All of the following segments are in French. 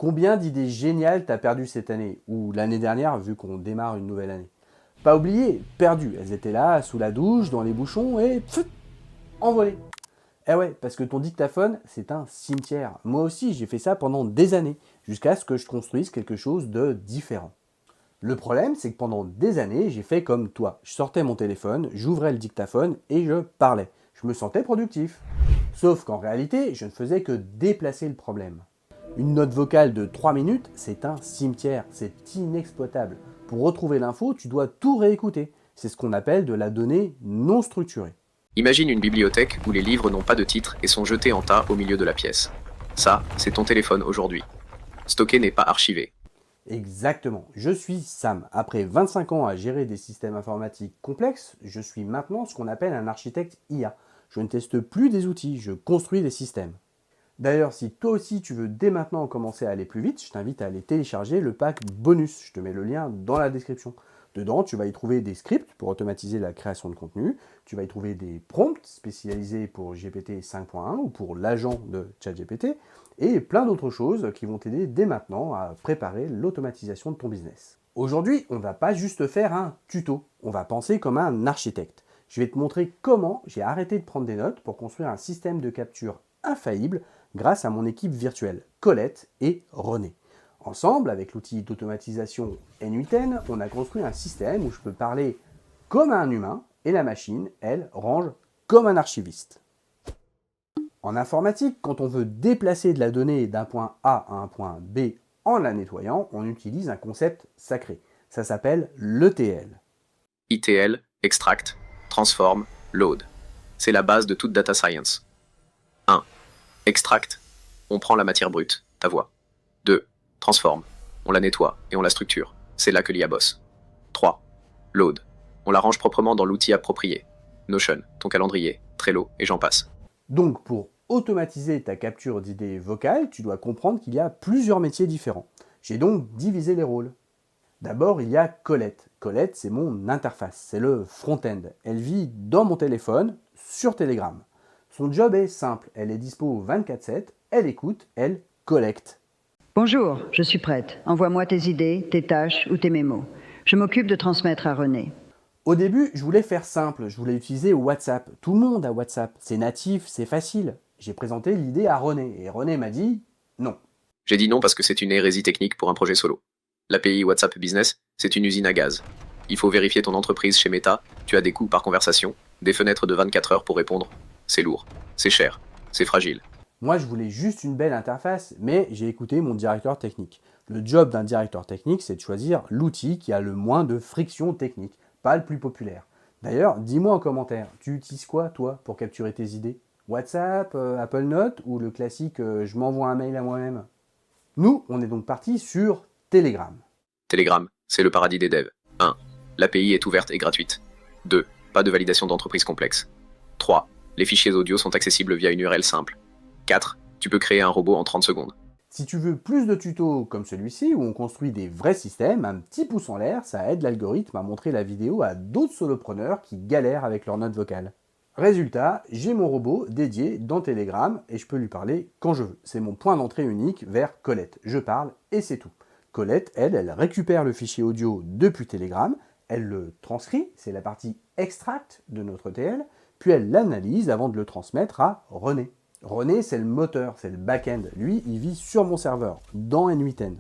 Combien d'idées géniales t'as perdues cette année ou l'année dernière vu qu'on démarre une nouvelle année? Pas oublié, perdues. Elles étaient là, sous la douche, dans les bouchons et pfff, envolées. Eh ouais, parce que ton dictaphone, c'est un cimetière. Moi aussi, j'ai fait ça pendant des années, jusqu'à ce que je construise quelque chose de différent. Le problème, c'est que pendant des années, j'ai fait comme toi. Je sortais mon téléphone, j'ouvrais le dictaphone et je parlais. Je me sentais productif. Sauf qu'en réalité, je ne faisais que déplacer le problème. Une note vocale de 3 minutes, c'est un cimetière, c'est inexploitable. Pour retrouver l'info, tu dois tout réécouter. C'est ce qu'on appelle de la donnée non structurée. Imagine une bibliothèque où les livres n'ont pas de titre et sont jetés en tas au milieu de la pièce. Ça, c'est ton téléphone aujourd'hui. Stocké n'est pas archivé. Exactement, je suis Sam. Après 25 ans à gérer des systèmes informatiques complexes, je suis maintenant ce qu'on appelle un architecte IA. Je ne teste plus des outils, je construis des systèmes. D'ailleurs, si toi aussi tu veux dès maintenant commencer à aller plus vite, je t'invite à aller télécharger le pack bonus. Je te mets le lien dans la description. Dedans, tu vas y trouver des scripts pour automatiser la création de contenu, tu vas y trouver des prompts spécialisés pour GPT 5.1 ou pour l'agent de ChatGPT, et plein d'autres choses qui vont t'aider dès maintenant à préparer l'automatisation de ton business. Aujourd'hui, on ne va pas juste faire un tuto, on va penser comme un architecte. Je vais te montrer comment j'ai arrêté de prendre des notes pour construire un système de capture infaillible grâce à mon équipe virtuelle, Colette et René. Ensemble, avec l'outil d'automatisation N8N, on a construit un système où je peux parler comme un humain et la machine, elle, range comme un archiviste. En informatique, quand on veut déplacer de la donnée d'un point A à un point B en la nettoyant, on utilise un concept sacré. Ça s'appelle l'ETL. ITL, extract, transform, load. C'est la base de toute data science. 1. Extract. On prend la matière brute, ta voix. 2. Transform. On la nettoie et on la structure. C'est là que l'IA bosse. 3. Load. On la range proprement dans l'outil approprié. Notion, ton calendrier, Trello et j'en passe. Donc pour automatiser ta capture d'idées vocales, tu dois comprendre qu'il y a plusieurs métiers différents. J'ai donc divisé les rôles. D'abord, il y a Colette. Colette, c'est mon interface, c'est le front-end. Elle vit dans mon téléphone, sur Telegram. Son job est simple, elle est dispo 24/7, elle écoute, elle collecte. Bonjour, je suis prête. Envoie-moi tes idées, tes tâches ou tes mémos. Je m'occupe de transmettre à René. Au début, je voulais faire simple, je voulais utiliser WhatsApp. Tout le monde a WhatsApp, c'est natif, c'est facile. J'ai présenté l'idée à René et René m'a dit non. J'ai dit non parce que c'est une hérésie technique pour un projet solo. L'API WhatsApp Business, c'est une usine à gaz. Il faut vérifier ton entreprise chez Meta, tu as des coûts par conversation, des fenêtres de 24 heures pour répondre. C'est lourd, c'est cher, c'est fragile. Moi, je voulais juste une belle interface, mais j'ai écouté mon directeur technique. Le job d'un directeur technique, c'est de choisir l'outil qui a le moins de friction technique, pas le plus populaire. D'ailleurs, dis-moi en commentaire, tu utilises quoi, toi, pour capturer tes idées? WhatsApp, Apple Note ou le classique je m'envoie un mail à moi-même? Nous, on est donc parti sur Telegram. Telegram, c'est le paradis des devs. 1. L'API est ouverte et gratuite. 2. Pas de validation d'entreprise complexe. 3. Les fichiers audio sont accessibles via une URL simple. 4. Tu peux créer un robot en 30 secondes. Si tu veux plus de tutos comme celui-ci, où on construit des vrais systèmes, un petit pouce en l'air, ça aide l'algorithme à montrer la vidéo à d'autres solopreneurs qui galèrent avec leurs notes vocales. Résultat, j'ai mon robot dédié dans Telegram et je peux lui parler quand je veux. C'est mon point d'entrée unique vers Colette. Je parle et c'est tout. Colette, elle récupère le fichier audio depuis Telegram, elle le transcrit, c'est la partie extract de notre TL, puis elle l'analyse avant de le transmettre à René. René, c'est le moteur, c'est le back-end. Lui, il vit sur mon serveur, dans N8N.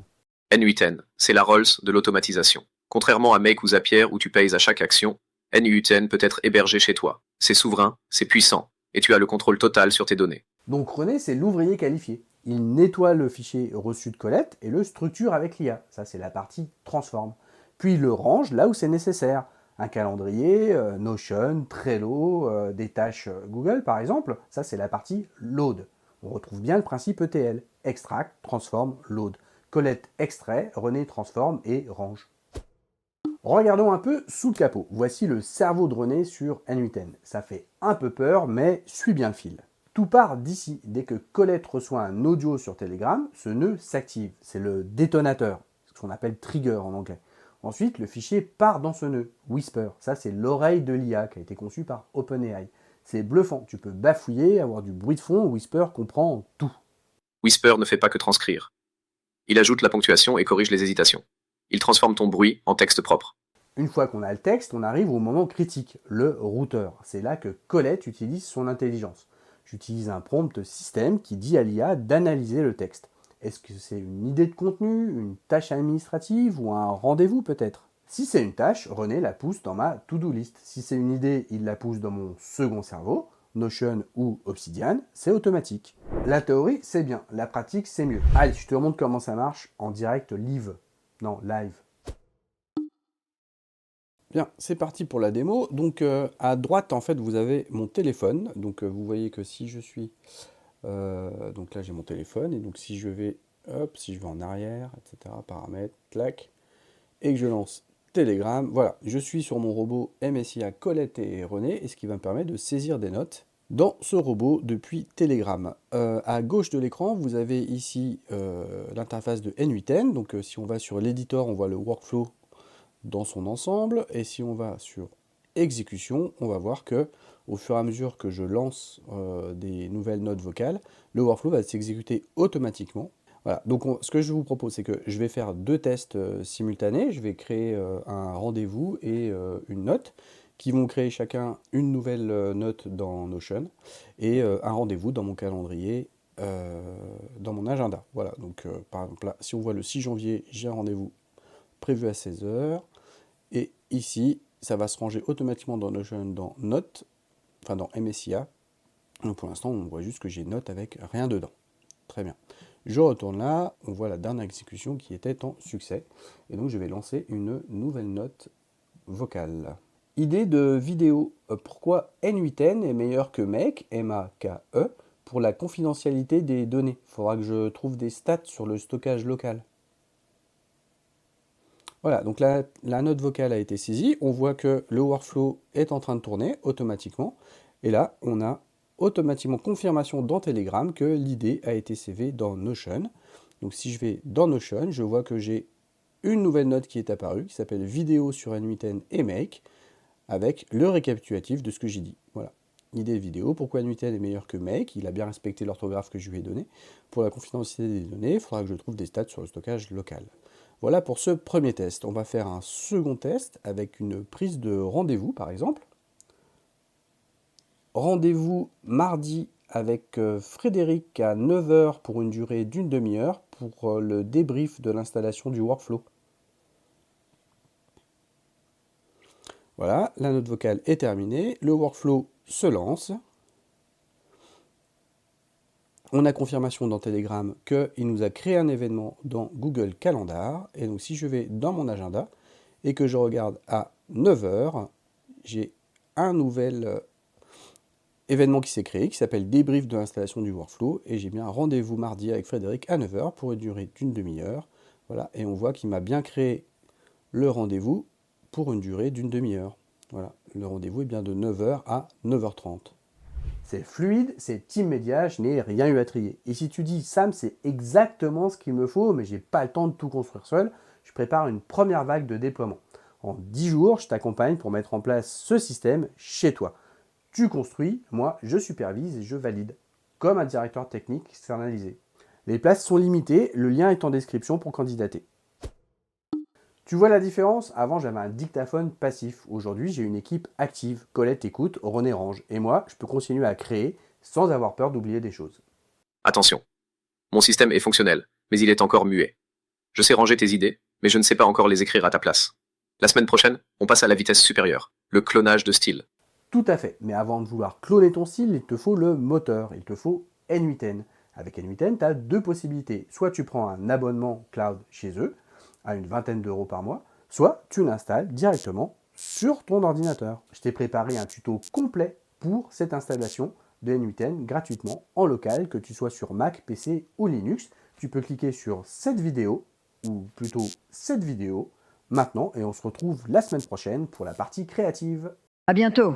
N8N, c'est la Rolls de l'automatisation. Contrairement à Make ou Zapier où tu payes à chaque action, N8N peut être hébergé chez toi. C'est souverain, c'est puissant, et tu as le contrôle total sur tes données. Donc René, c'est l'ouvrier qualifié. Il nettoie le fichier reçu de Colette et le structure avec l'IA. Ça, c'est la partie transform. Puis il le range là où c'est nécessaire. Un calendrier, Notion, Trello, des tâches Google par exemple, ça c'est la partie load. On retrouve bien le principe ETL, extract, transform, load. Colette extrait, René transforme et range. Regardons un peu sous le capot. Voici le cerveau de René sur N8N. Ça fait un peu peur, mais suis bien le fil. Tout part d'ici. Dès que Colette reçoit un audio sur Telegram, ce nœud s'active. C'est le détonateur, ce qu'on appelle trigger en anglais. Ensuite, le fichier part dans ce nœud, Whisper. Ça, c'est l'oreille de l'IA qui a été conçue par OpenAI. C'est bluffant, tu peux bafouiller, avoir du bruit de fond, Whisper comprend tout. Whisper ne fait pas que transcrire. Il ajoute la ponctuation et corrige les hésitations. Il transforme ton bruit en texte propre. Une fois qu'on a le texte, on arrive au moment critique, le routeur. C'est là que Colette utilise son intelligence. J'utilise un prompt système qui dit à l'IA d'analyser le texte. Est-ce que c'est une idée de contenu, une tâche administrative ou un rendez-vous peut-être? Si c'est une tâche, René la pousse dans ma to-do list. Si c'est une idée, il la pousse dans mon second cerveau, Notion ou Obsidian, c'est automatique. La théorie, c'est bien. La pratique, c'est mieux. Allez, je te montre comment ça marche en direct live. Non, live. Bien, c'est parti pour la démo. Donc à droite, en fait, vous avez mon téléphone. Donc vous voyez que si je suis... donc là, j'ai mon téléphone. Et donc si je vais, hop, si je vais en arrière, etc., paramètres, clac, et que je lance Telegram, voilà, je suis sur mon robot MSIA Colette et René, et ce qui va me permettre de saisir des notes dans ce robot depuis Telegram. À gauche de l'écran, vous avez ici l'interface de N8N. Donc si on va sur l'éditeur, on voit le workflow dans son ensemble, et si on va sur exécution, on va voir que au fur et à mesure que je lance des nouvelles notes vocales, le workflow va s'exécuter automatiquement. Voilà, donc ce que je vous propose, c'est que je vais faire deux tests simultanés. Je vais créer un rendez-vous et une note qui vont créer chacun une nouvelle note dans Notion et un rendez-vous dans mon calendrier, dans mon agenda. Voilà, donc par exemple là, si on voit le 6 janvier, j'ai un rendez-vous prévu à 16 h. Et ici, ça va se ranger automatiquement dans Notion, dans Notes, enfin dans MSIA. Donc pour l'instant, on voit juste que j'ai Note avec rien dedans. Très bien. Je retourne là, on voit la dernière exécution qui était en succès. Et donc je vais lancer une nouvelle note vocale. Idée de vidéo. Pourquoi N8N est meilleur que Make, M-A-K-E, pour la confidentialité des données? Il faudra que je trouve des stats sur le stockage local. Voilà, donc la note vocale a été saisie. On voit que le workflow est en train de tourner automatiquement. Et là, on a automatiquement confirmation dans Telegram que l'idée a été savée dans Notion. Donc si je vais dans Notion, je vois que j'ai une nouvelle note qui est apparue, qui s'appelle vidéo sur N8N et Make, avec le récapitulatif de ce que j'ai dit. Voilà. Idée de vidéo, pourquoi N8N est meilleur que Make? Il a bien respecté l'orthographe que je lui ai donné. Pour la confidentialité des données, il faudra que je trouve des stats sur le stockage local. Voilà pour ce premier test. On va faire un second test avec une prise de rendez-vous, par exemple. Rendez-vous mardi avec Frédéric à 9 h pour une durée d'une demi-heure pour le débrief de l'installation du workflow. Voilà, la note vocale est terminée. Le workflow se lance. On a confirmation dans Telegram qu'il nous a créé un événement dans Google Calendar. Et donc si je vais dans mon agenda et que je regarde à 9 h, j'ai un nouvel événement qui s'est créé, qui s'appelle débrief de l'installation du workflow. Et j'ai bien un rendez-vous mardi avec Frédéric à 9 h pour une durée d'une demi-heure. Voilà, et on voit qu'il m'a bien créé le rendez-vous pour une durée d'une demi-heure. Voilà, le rendez-vous est bien de 9 h à 9 h 30. C'est fluide, c'est immédiat, je n'ai rien eu à trier. Et si tu dis, Sam, c'est exactement ce qu'il me faut, mais j'ai pas le temps de tout construire seul, je prépare une première vague de déploiement. En 10 jours, je t'accompagne pour mettre en place ce système chez toi. Tu construis, moi, je supervise et je valide, comme un directeur technique externalisé. Les places sont limitées, le lien est en description pour candidater. Tu vois la différence? Avant, j'avais un dictaphone passif. Aujourd'hui, j'ai une équipe active. Colette écoute, René range. Et moi, je peux continuer à créer sans avoir peur d'oublier des choses. Attention. Mon système est fonctionnel, mais il est encore muet. Je sais ranger tes idées, mais je ne sais pas encore les écrire à ta place. La semaine prochaine, on passe à la vitesse supérieure, le clonage de style. Tout à fait. Mais avant de vouloir cloner ton style, il te faut le moteur. Il te faut N8N. Avec N8N, tu as deux possibilités. Soit tu prends un abonnement cloud chez eux, à une vingtaine d'euros par mois, soit tu l'installes directement sur ton ordinateur. Je t'ai préparé un tuto complet pour cette installation de N8N gratuitement en local, que tu sois sur Mac, PC ou Linux. Tu peux cliquer sur cette vidéo, ou plutôt cette vidéo, maintenant, et on se retrouve la semaine prochaine pour la partie créative. À bientôt!